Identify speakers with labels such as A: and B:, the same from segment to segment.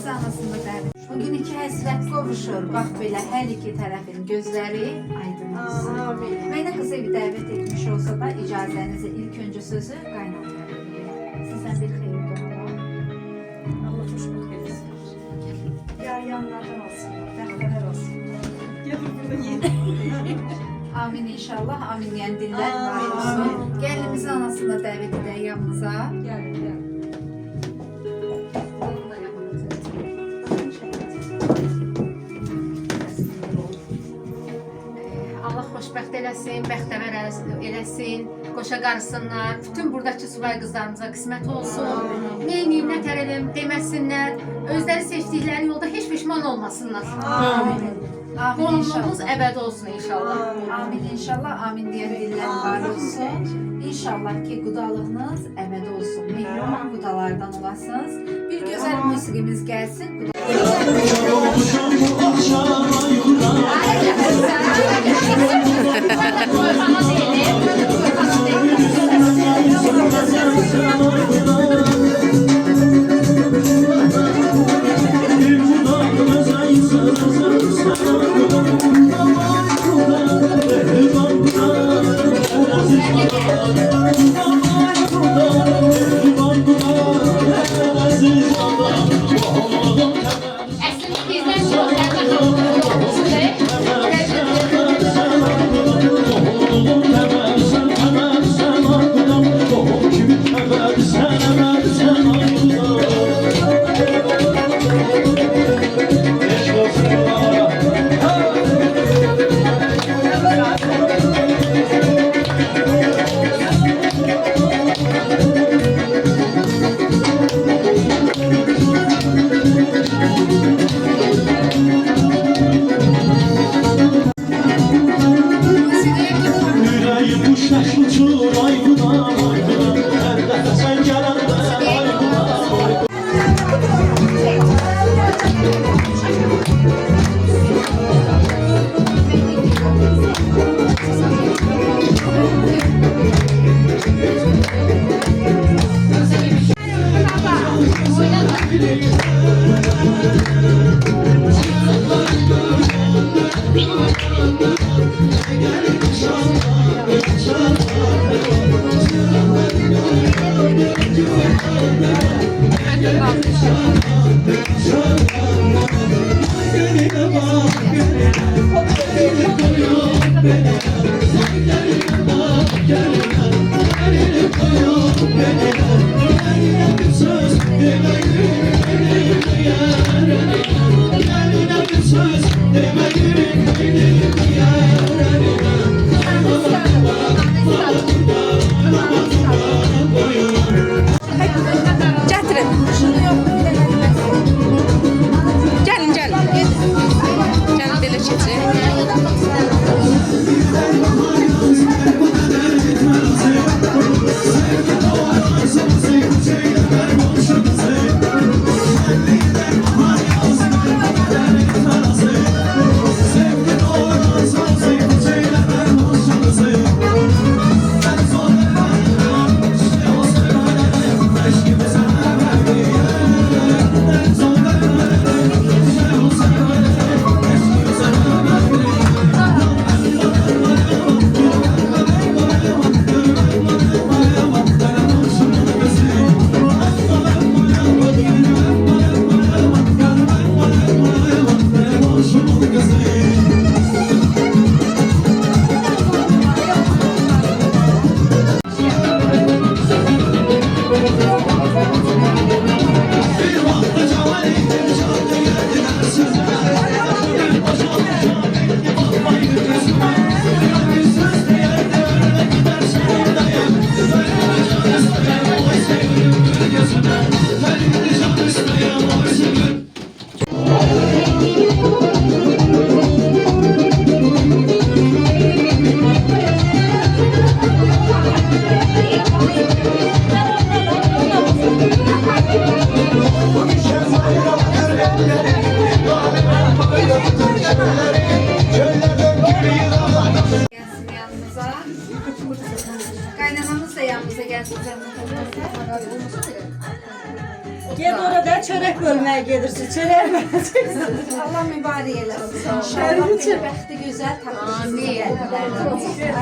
A: Gəlimizi anasında dəvət. Bugün iki həsrət qovuşur. Bax belə hər iki tərəfin gözləri aydın olsun. Mənə qızı bir dəvət etmiş olsa da icazənizə ilk öncə sözü qaynanaya verir. Sizdən bir xeyir dualar.
B: Allah xoşbəxt eləsin. Ya yanlardan olsun, bəxtəvər olsun. Gedir burada yiyin.
A: Amin inşallah. Amin deyən dillər var olsun. Gəlinimizin anasını dəvət edək yanımıza.
B: Gəlin, gəlin.
C: Allah xoşbəxt eləsin, bəxtəvər eləsin, qoşa qarısınlar, bütün buradakı subay qızlarımıza qismət olsun. Neyniyim, nə tərəlim deməsinlər, özləri seçdikləri yolda heç peşman olmasınlar.
A: Amin. Amin
C: Qonumumuz
A: inşallah.
C: əbəd olsun inşallah.
A: Amin inşallah. Amin deyən dillər var olsun. İnşallah ki qudalığınız əbəd olsun. Mehriban qudalardan olasınız. Bir gözəl musiqimiz gəlsin. Kaynanamız da yanımıza gelsin.
B: Gel orada çörek bölmeye gelirsin. Çörek böleceksin.
A: Allah mübarək eləsin.
B: Şərin
A: İnşallah
B: üçün.
A: bəxti gözəl tapışınız
C: Amin.
A: gəlirlərdən.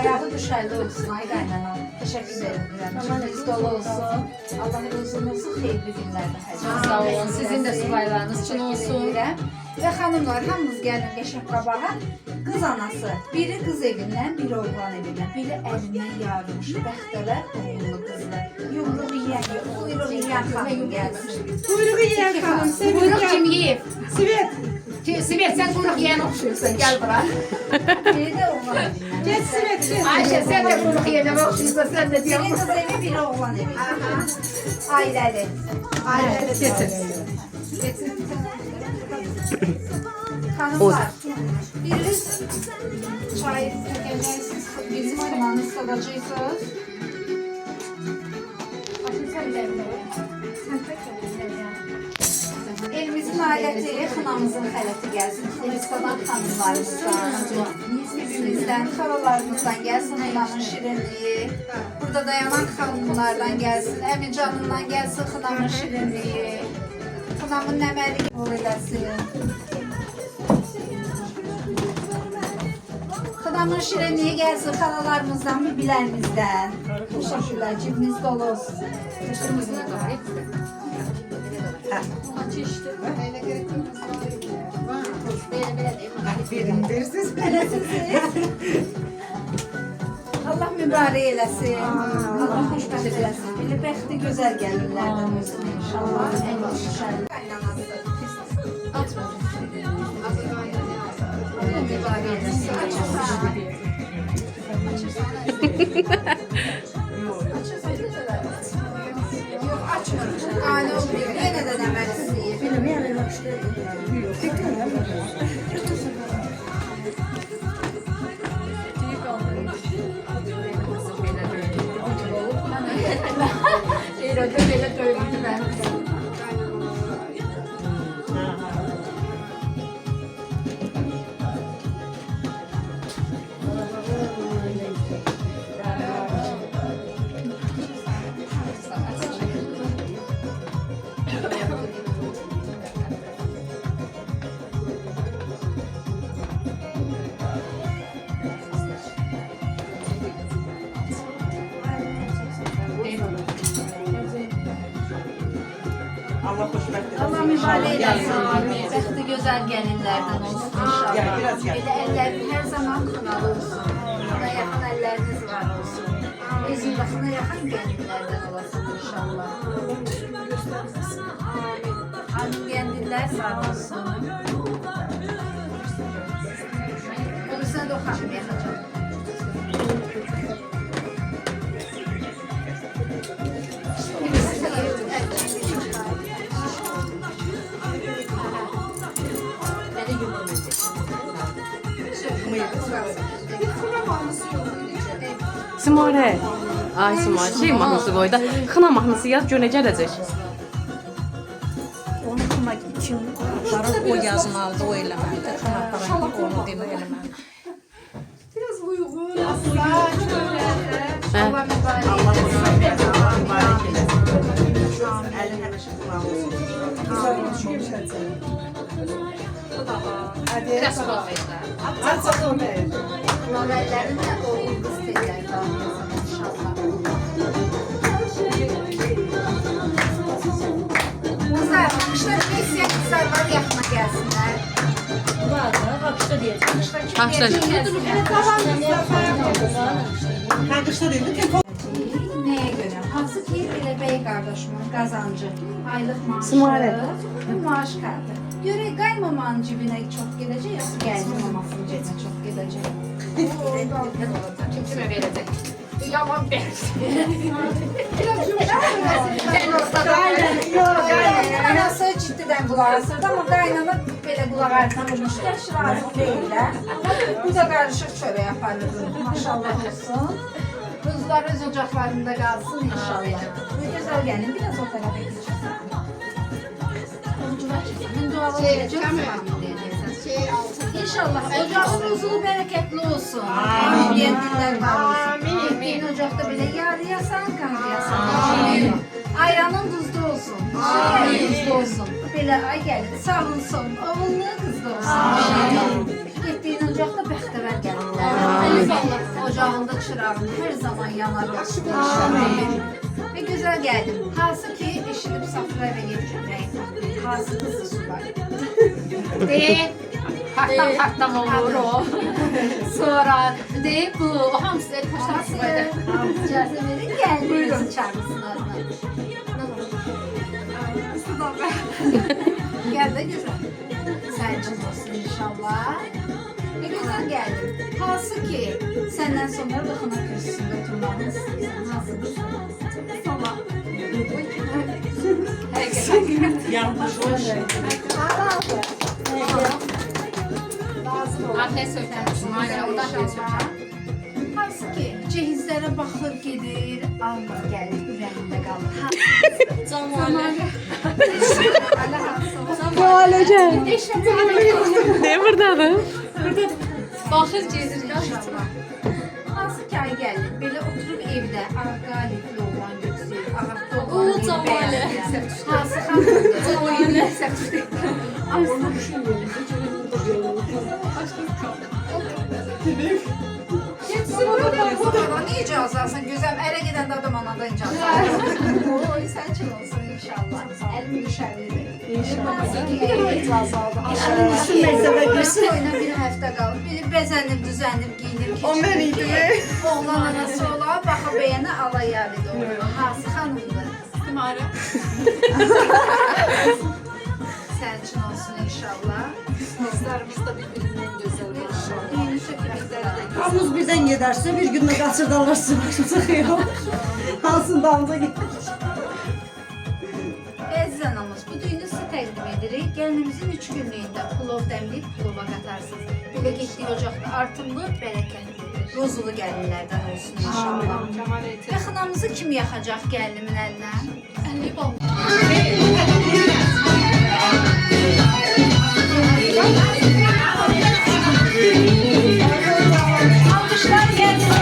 A: Ayağı düşərli olsun ay qaynanam. Təşəkkür edirəm. Cibiniz dolu olsun. Allah uzun olsun, xeyirli günlərdə həcə.
C: Sağ olun. Sizin də subaylarınız üçün olsun.
A: Və xanımlar, hamınız gəlin qəşəng qabağa. Qız anası, biri qız evindən, biri oğlan evindən, biri əlindən yarılmış bəxtəvər oğullu qızlar. Yumruğu yiyən yox, quyruğu yiyən xanım gəlsin.
B: Kuyruğu yiyen hanım.
C: Buyruq kim yiyib?
B: Sivet.
C: Sibet, sen kuyruk yiyen okşuyorsun. Gel bura.
A: Biri də oğlan evindən.
B: Geç Sivet. Geç.
C: Ayşe sen de kuyruk yiyene okşuyorsun. Sen de
A: Biri
C: diyorsun.
A: qız evi, biri oğlan evi. Ailəli. Ailəli.
B: Getir.
A: Hanımlar, biriniz çay çəkəcəksiniz, bizim xınanı ısladacaqsınız. Elimizin aləti, xınamızın xələti gəlsin. Xristadan xanımlarımızdan, bibimizdən, xalalarımızdan gəlsin xınamın şirinliyi. Burada dayanan xanımlardan gəlsin, əmin canından gəlsin xınamın şirinliyi. Xınamın nəməli ol eləsin. Xınamın şirinliyi gəlsin xalalarımızdan, bibilərimizdən. Təşəkkürlər, cibimiz dolu olsun.
B: Verin dersiz.
A: Allah mübarək eləsin. Allah xoşbəxt eləsin. Belə bəxti gözəl gəlirlərdən olsun inşallah. Ən şüşəli qaynanası. Allah mübarək eləsin. Yox, açmır. Ani olmuyor. Yenə də nəməlisi.
B: Bilmem işte.
D: Allah xoşbəxt eləsin.
A: Allah mübarək eləsin. Bəxti gözəl gəlinlərdən olsun inşallah.
D: Ya, biraz ya.
A: Belə əllərin hər zaman xınalı olsun. Xına yaxın əlləriniz var olsun. Bizim də xına yaxın gəlinlərdən olasın inşallah. Amin gəlinlər sağ olsun. Onu sən də o xanım yaxacaq.
E: Simare. Ay Simare, şey mahnısı qoy da. Xına mahnısı yaz, gör necə edəcək.
B: Onu kına için aparıb o yazmalıdır, o eləməlidir. Kına aparıb onu demək eləməlidir.
A: Allah mübarək
D: Allah
A: eləsin.
D: mübarək eləsin. Əlin həmişə qulağı olsun.
C: Biraz kol ver.
A: Lavəllərin də o qız tezlər qalmasın inşallah. Kızlar, qışda neyse kızlar var yaxına gəlsinlər.
B: Var da, bakışta diyeceğim.
A: Qışda kim
E: Qışda.
D: Hə, qışda deyildi, telefon.
A: Nəyə görə? Hansı ki, elə bəy qardaşımın qazancı, aylıq maaşı,
E: Simare.
A: və maaş kartı. Görək qaymamanın cibinə çox gedəcək, yoxsa gəlin mamasının cibinə çox gedəcək?
C: Kim kime verecek? Yaman ben.
A: Anası ciddidən qulaq asırdı, amma qaynana belə qulaq artmamış, yaş razı deyirlər. Bu da qarışıq çörək aparırdı, maşallah olsun. Qızlar öz ocaqlarında qalsın inşallah. Gözəl gəlin, biraz o tərəfə keçirsin. Mən dualar edəcəm. İnşallah ocağın uzun bərəkətli olsun. Amin. Gəldilər var olsun. Amin. Ocaqda belə yarıyasan, qarıyasan. Amin. Ayranın duzlu olsun. Amin. olsun. Belə ay gəlin, sağ olsun. Oğullu qızlı olsun. Getdiyin ocaqda bəxtəvər gəlirlər. Ocağında çırağın hər zaman yanar olsun. Və gözəl gəldim. Hansı ki, eşidib Safra və yetirməyin. Hansı qızı subay.
C: Partlam olur o. Sonra bu o hamısı
A: Hansı icazə verin, gəldiniz çağırsınlar. Gel de güzel. Sen olsun inşallah. Ne güzel geldin. Hansı ki senden sonra bakına kürsüsünde oturmanı istiyorsan. Hansı kızım? Sana.
D: Yanlış olmuş.
C: Anne söylemişsin. Hala oradan
A: İnşallah. Hansı ki cehizlere bakır gelir, almır gelir, ürəyində qalır.
B: Camalı.
E: Bu ailece. Ne buradadır?
C: Baxır gezir.
A: İnşallah. Hansı ki ay gəlir, belə oturub evdə ağa qalibli oğlan götürür, ağaqda oğlan bir
C: Camalı.
A: bəyəndir. Hansı xanımdır? Niye icazə alsın? Gözəm ərə gedəndə adam anadan icazə alsın. Oy, sən kim olsun inşallah. Əlim düşərlidir. İnşallah. Oyuna bir həftə qalıb. Belə bəzənib, düzənib, giyinib, keçib.
D: O mən idi mi?
A: Oğlan anası ola, baxa bəyənə ala yəri doğru. Hansı xanımdır?
C: Tumarı.
A: Sən üçün olsun inşallah.
C: Kızlarımız da birbirinden güzel.
A: Yeni sökülüklərə də
F: Hamız birden giderse bir günde kaçırda alırsın. Sıkıyor. Alsın damda gider.
A: Əziz anamız, bu düyünü sizə təqdim edirik. Gəlinimizin 3 günlüyündə plov dəmləyib plova qatarsınız. Belə getdiyi ocaqda artımlı, bərəkətli, rozulu gəlinlərdən olsun inşallah. Yaxınamızı kim yaxacaq gəlinimin əlinə?
C: Əlli bol.
A: Alkışlar gelsin.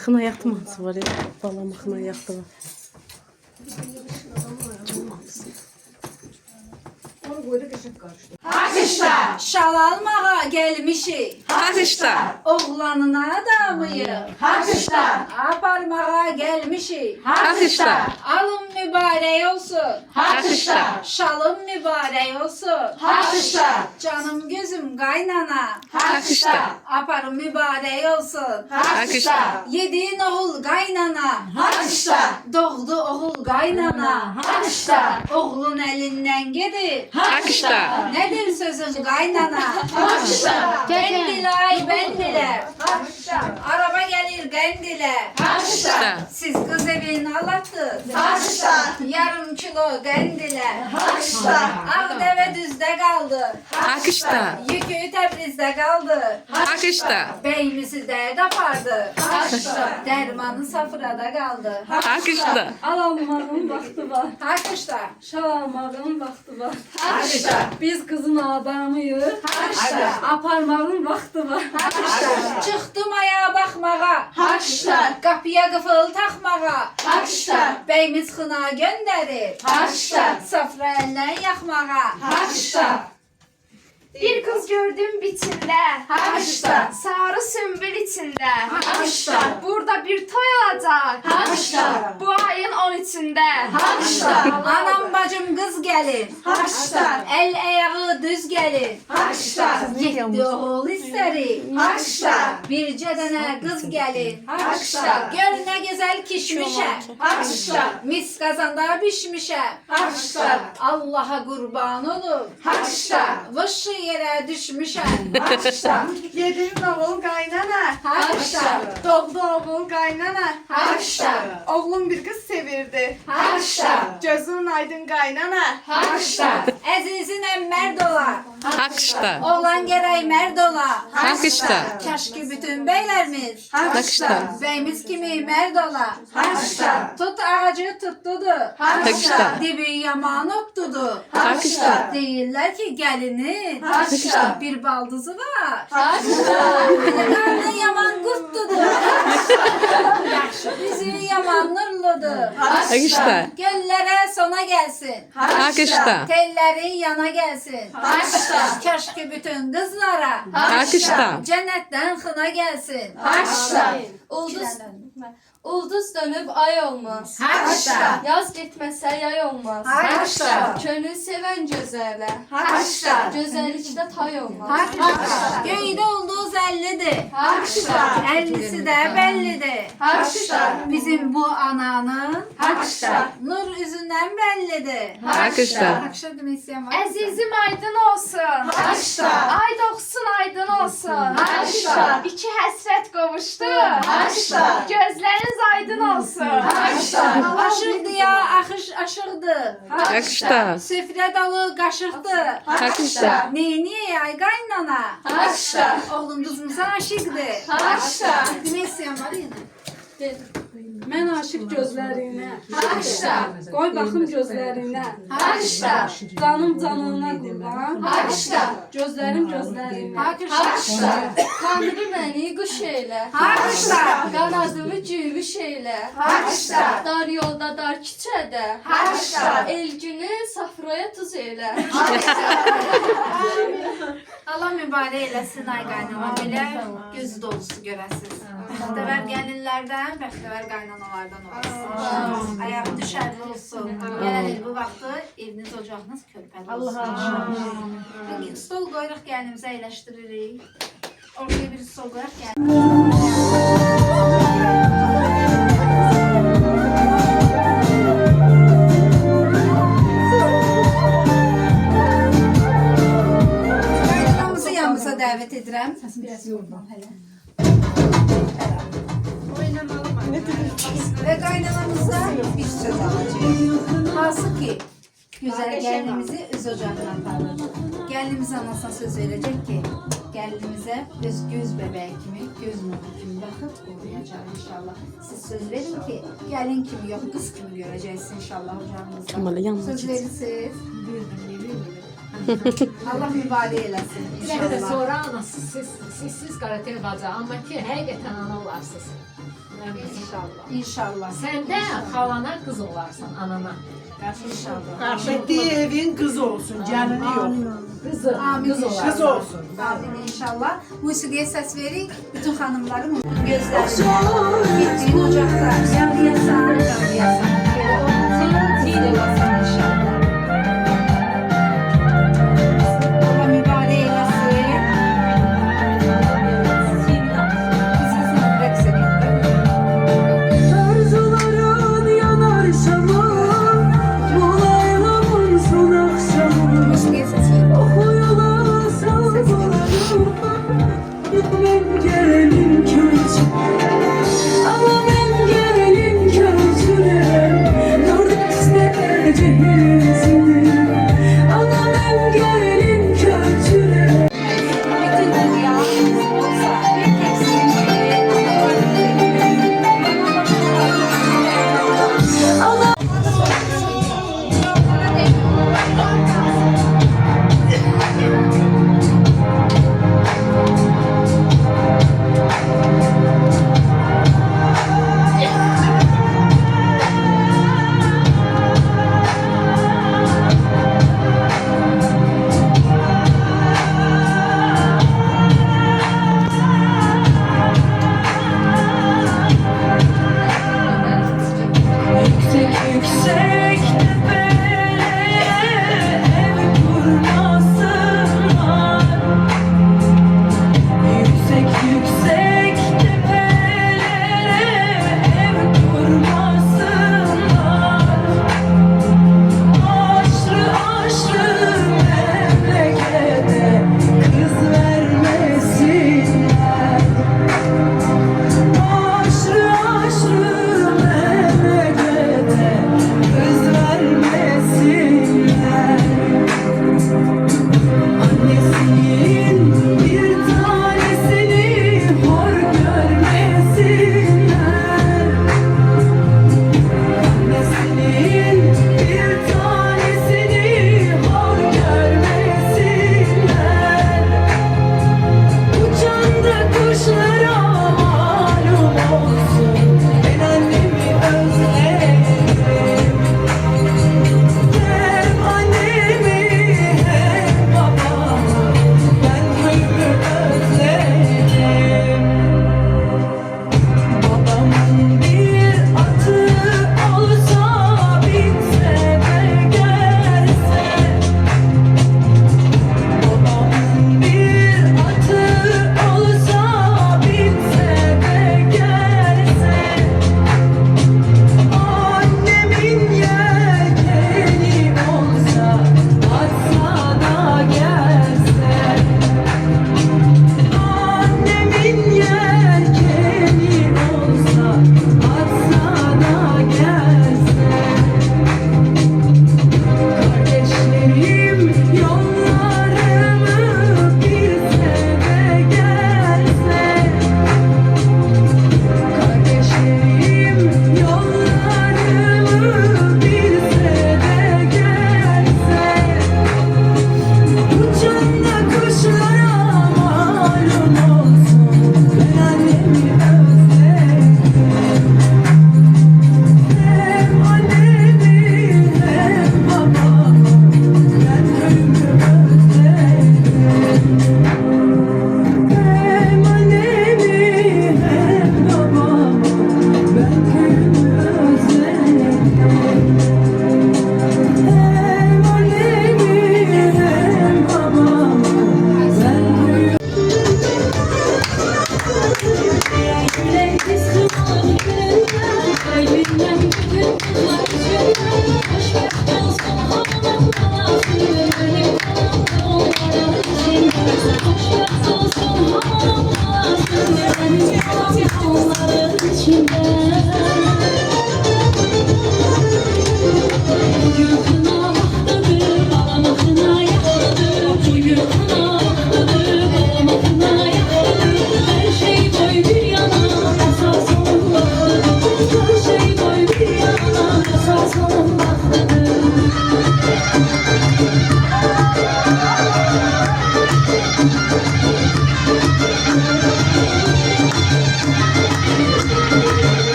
E: Xına yaxdı mahnısı var ya. Balama xına yaxdı var.
A: Şal almağa gelmişik.
E: Haxışda.
A: Oğlanın adamıyıq.
F: Haqqışda.
A: Aparmağa gelmişik.
E: Haxışda.
A: Alın mübarək olsun.
F: Haqqışda.
A: Şalım mübarək olsun.
F: Haqqışda.
A: Canım gözüm qaynana.
E: Haxışda.
A: Aparım mübarək olsun.
F: Haqqışda.
A: Yediğin oğul qaynana.
F: Haqqışda.
A: Doğdu oğul qaynana.
F: Haqqışda.
A: Oğlun elinden gedir.
E: Haxışda.
A: Nedir sözün qaynana?
F: Haqqışda.
A: Ben dilay ben dile. Araba gelir ben dile.
F: Haqqışda.
A: Siz kız evini alattınız.
F: Haqqışda.
A: Yarım kilo kendile.
F: Haqqışda.
A: Ağ deve düzde kaldı.
E: Haxışda.
A: Yükü Tebriz'de kaldı.
E: Haxışda.
A: Beyimizi dert apardı. Dermanı safrada kaldı.
E: Haxışda.
G: Alanmağın vaxtı var,
A: Hakkışta.
G: şal almağın vaxtı var.
F: Haqqışda.
G: Biz qızın adamıyıq,
A: Hakkışta.
G: aparmağın vaxtı var.
A: Çıktım ayağa bakmağa.
F: Haqqışda.
A: Kapıya kıfıl takmağa.
F: Haqqışda.
A: Beyimiz xına gönderir.
F: Haqqışda.
A: Safra eller yakmağa.
F: Haqqışda.
H: Bir kız gördüm biçimde,
F: Haqqışda.
H: sarı sümbül içinde.
F: Haqqışda.
H: Burada bir toy olacak,
F: Haqqışda.
H: bu ayın 13'ünde.
F: Haqqışda.
A: Anam bacım kız gelin.
F: Haqqışda.
A: El ayağı düz gelin.
F: Haqqışda.
A: Yetti oğul isterim.
F: Haqqışda.
A: Birce dene kız gelin.
F: Haqqışda.
A: Gör ne güzel kişmişem.
F: Haqqışda.
A: Mis kazanda pişmişem.
F: Haqqışda.
A: Allah'a kurban olum.
F: Haqqışda.
A: Vışı yere düşmüşem.
F: Haqqışda.
H: Yedim oğul kaynana,
A: Hakkışta.
H: doğdu oğul kaynana.
A: Hakkışta.
H: Oğlum bir kız sevirdi,
A: Hakkışta.
H: gözün aydın kaynana.
A: Hakkışta. Əzizin Merdola.
E: Haxışda.
A: Oğlan gerek Merdola.
E: Haxışda.
A: Keşke bütün beylerimiz.
E: Haxışda.
A: Beyimiz kimi Merdola.
F: Haqqışda.
A: Tut ağacı tuttudu.
E: Haqqışda.
A: Dibi yaman oktudu.
E: Haqqışda.
A: Değiller ki gelinin.
F: Haqqışda.
A: Bir baldızı var.
F: Haqqışda.
A: Karnı yaman kurttudu. Bizi yaman nurludu.
E: Haxışda.
A: Göllere sona gelsin.
E: Haxışda.
A: Telleri yana gelsin.
F: Haqqışda.
A: Keşke bütün kızlara
E: Haxışda.
A: cennetten hına gelsin.
F: Haqqışda.
G: Ulduz dönüb ay olmaz.
A: Haqqışda.
G: Yaz getməsə yay olmaz.
A: Haqqışda.
G: Könül sevən gözələ,
F: Haqqışda.
G: gözəllikdə tay olmaz.
A: Haqqışda. Göyde ulduz 50'dir.
F: Haqqışda.
A: 50'si de bellidir.
F: Haqqışda.
A: Bizim bu ananın
F: Haqqışda.
A: nur yüzünden bellidir.
E: Haqqışda.
A: Haqqışda demək istəyən var.
H: Əzizim aydın olsun,
F: Haqqışda.
H: ay doğsun aydın olsun.
F: Haqqışda.
H: İki həsrət qovuşdu,
F: Haqqışda.
H: gözləriniz aydın olsun.
F: Haqqışda.
A: Aşıqdı ya, aşıqdı.
E: Haqqışda.
A: Süfrə dalı qaşıqdı.
E: Haqqışda.
A: Neyniye ay qaynana?
F: Haqqışda.
A: Oğlum kızımıza aşıqdır.
F: Haqqışda.
A: Demək istəyən var idi.
G: Mən aşiq gözlərinə,
F: Haqqışda.
G: qoy baxım gözlərinə.
F: Haqqışda.
G: Canım canına qurban,
F: Haqqışda.
G: gözlərim gözlərinə.
A: Haqqışda.
G: Tanrı məni quş elə,
A: Haqqışda.
G: qanadımı cüyüş elə.
F: Haqqışda.
G: Dar yolda, dar küçədə,
F: Haqqışda.
G: el günü safraya tuz elə.
A: Allah mübarək eləsin ay qaynana. Belə gözü dolusu görəsiniz. Bəxtəvər gəlinlərdən, bəxtəvər qaynanalardan olasın. Ayağı düşərli olsun. Gələn il bu vaxtı eviniz, ocağınız körpəli olsun. Peki, stol qoyuruq gəlinimizə əyləşdiririk. Ortaya bir stol qoyuruq gəlinimizə. Qaynanamızı yanımıza dəvət edirəm. Səsim biraz yorulmam hələ. Ve kaynanamıza bir söz alacağız. Hansı ki güzel gelinimizi öz ocağına aparır. Gelinimiz anasına söz verecek ki gelinimize göz bebeği kimi, göz nuru kimi bakıp koruyacak inşallah. Siz söz verin ki gelin kimi yok kız kimi göreceğiz inşallah ocağımızda.
E: Kemal'e yanına
A: Söz
E: git.
A: verirsiniz. Buyurun, buyurun. Allah mübarək eləsin
C: Bir həftə
A: inşallah.
C: sonra anası siz Qaratel bacı, amma ki həqiqətən ana olarsınız.
A: İnşallah. İnşallah.
C: Sən də xalana qız olarsan, anana.
A: İnşallah.
D: Getdiyi evin qızı olsun, gəlini yox.
C: Qızı,
A: Amin
C: qız
A: inşallah.
D: Qız olsun.
A: Amin inşallah. Musiqiyə səs verin. Bütün xanımların gözlərində. Gitdiyin ocaqda yanıyasan, yanıyasan. Belə olsun, zil olasın inşallah. Allah mübarək eləsin. Bizimizin rəqs edin.
I: Arzuların yanar şama, mulaylamın son akşamı.
A: Musiqiyə səs verin.
I: Okuyula salmalarım, ben gelelim köyçü. Ama ben gelelim köyçüne. Dört sene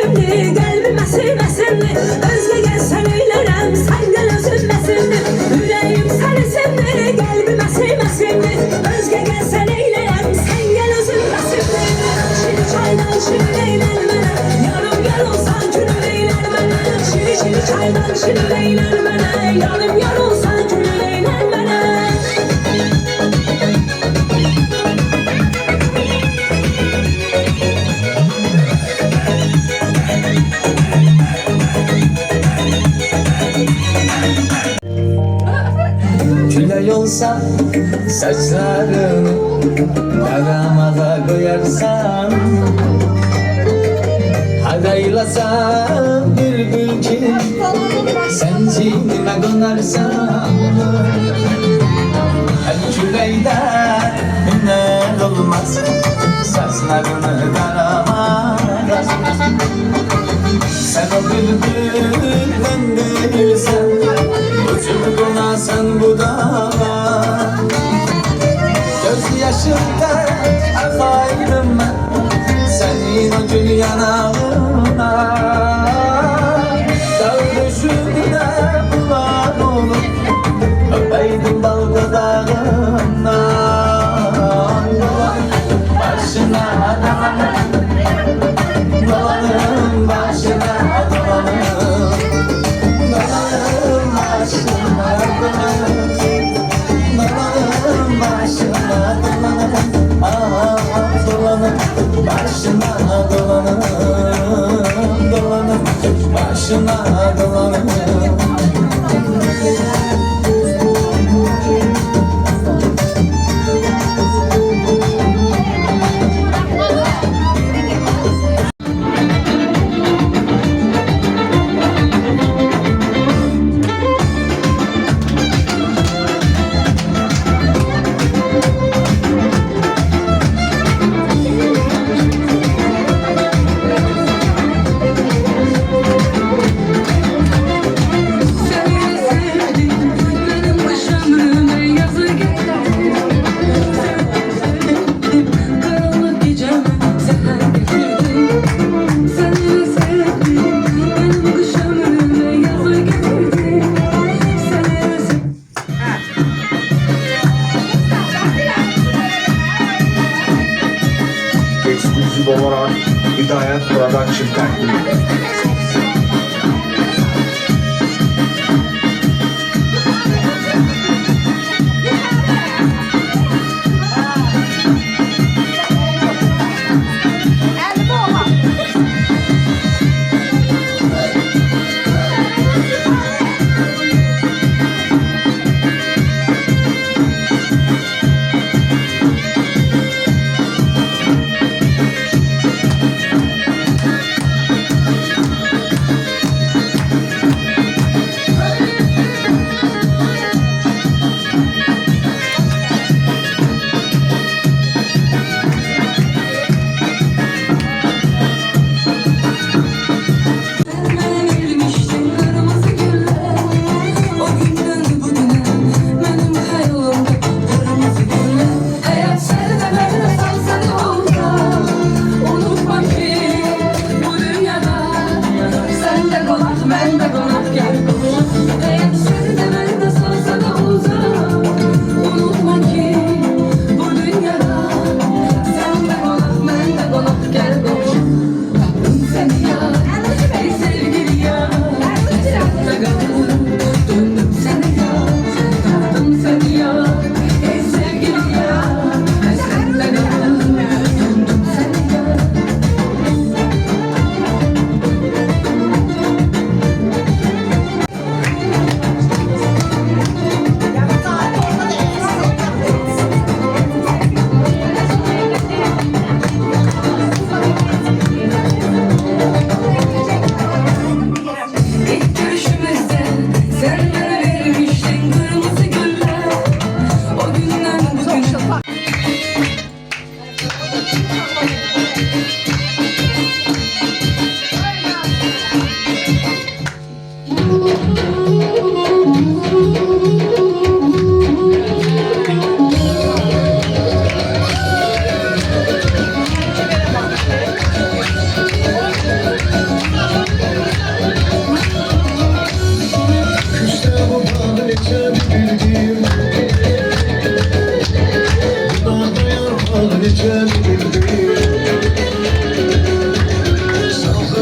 I: məsimli, qəlbim əsim əsimli. Özgə gəlsən eylərəm, səndən özüm məsimli. Ürəyim səni simli, qəlbim əsim əsimli. Özgə gəlsən eylərəm, sən gəl özüm məsimli. Şiri çaydan şirin eylər mənə, yarım yar olsan gülüm eylər mənə. Şiri şiri çaydan şirin eylər mənə, yarım yar olsan gülüm eylər mənə.
J: Külək olsa saçlarını daramağa koyarsan, haraylasan bülbül ki sen zihnime konarsan. Her küləkdə hüner olmaz, saçlarını daramağa. Sen o bülbülden değilsen, uçup konarsan bu dağa. Göz yaşımda akaydım ben, senin o gül yanağına. Dağ düşümde bulan olup, öpeydim bal dudağına. Başına dolanım, başına dolanım. Dolanım başına dolanım. Dolanım başına dolanım. Ah dolanım başına dolanım. Dolanım başına dolanım.
K: Eksklusif olarak Hidayet Production takdim ediyor.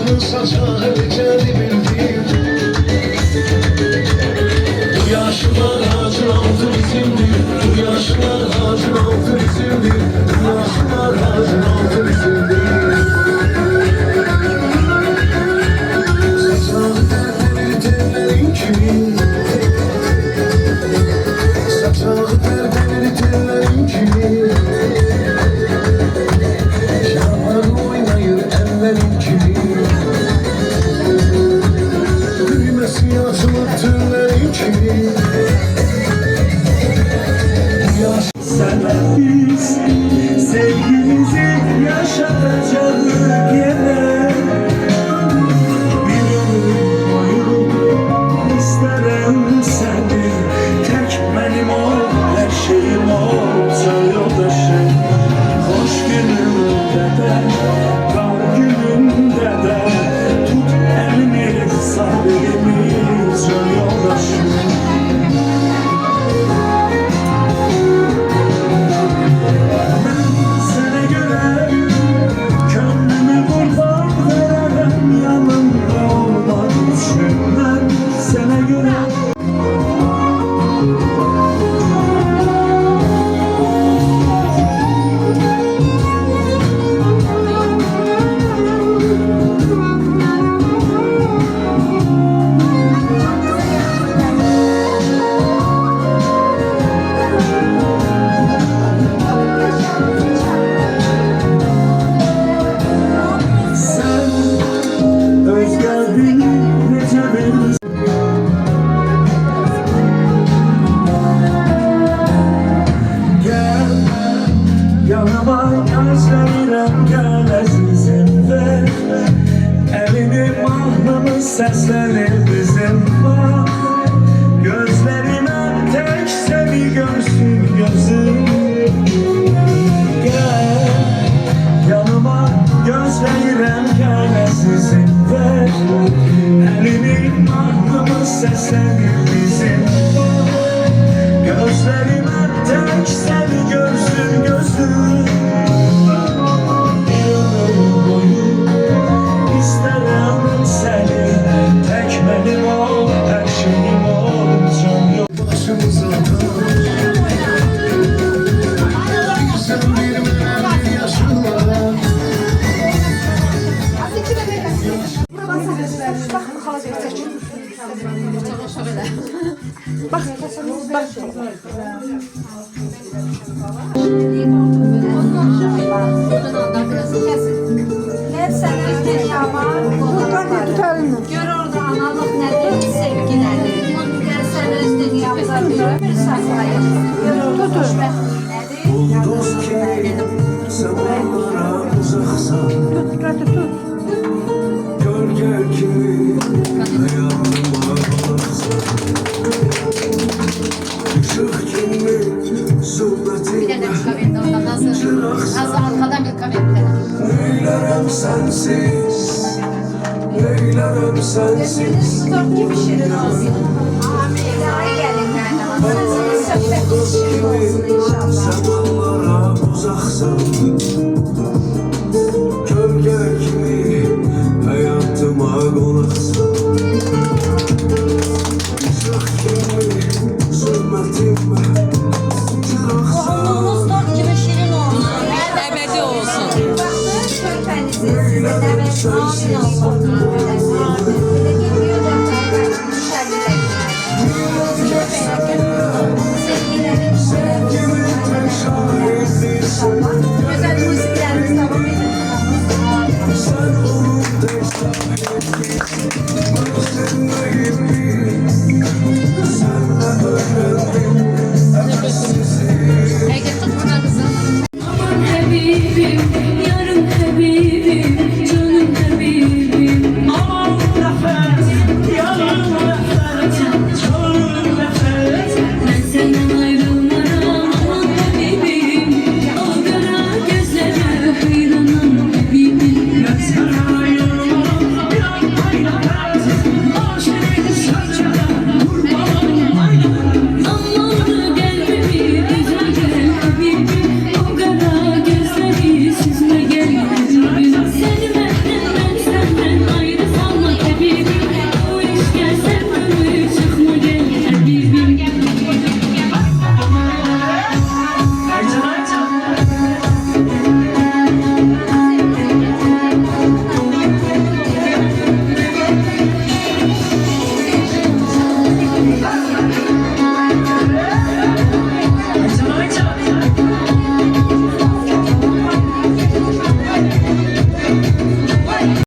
J: Yağmur saçar içeri bildim. Bu yaşlar ağacın altı bizimdir. Bu yaşlar ağacın altı bizimdir. Bu yaşlar ağacın altı bizimdir. Saçağı terlenir tellerin kimi. Saçağı terlenir tellerin kimi. Şahar oynayır ellerin kimi. Düğmesi açılır tüllerin kimi.
I: Sana biz sevgimizi yaşatacağız yine. Bir ömür boyu isterim seni. Tek benim ol, her şeyim ol, can yoldaşım. Hoş günümde de, kar günümde de tut elimi, sar elimi, can yoldaşım. Sana göre gönlümü kurban veremem, yanımda olmak için ben sana göre. Sen öz kalbini nece bilirsin. Gel yanıma, gözlerim gel azizimde. Elini mahnımı seslenir bizim var. Gözlerime tek seni görsün gözüm. Gel yanıma, gözlerim gel azizimde. Elini mahnımı seslenir bizim var. Gözlerime tek seni görsün gözüm. Bir ömür boyu isterim seni. Tek benim ol, her şeyim ol, can yok.
J: Başımıza taş. Sen bir menem yaşlılar.
A: Hep sen özden yağmar. Gör orada analık nedir, sevgi nedir. Gel sen özden yağmar. Bir saklayın. Gör orada xoşbəxtlik nedir.
J: Bulduz ki sen onlara uzaksan. Gölge kimi hayatıma baksın. Işık kimi
C: Bir dənə
J: zulmetinle
C: bir orada Nazlı arkadan bir kamerayı.
J: neylerim sensiz. Neylerim sensiz.
A: Stop gibi şirin olsun. Amin. Ay gelin nereden? Söhbət şirin olsun inşallah.
J: Sen onlara uzaksan. Gölge kimi hayatıma konaksın. Işık kimi zulmetinle
B: Əbədi olsun.
A: Körpənizin sizə dəvət amin olsun.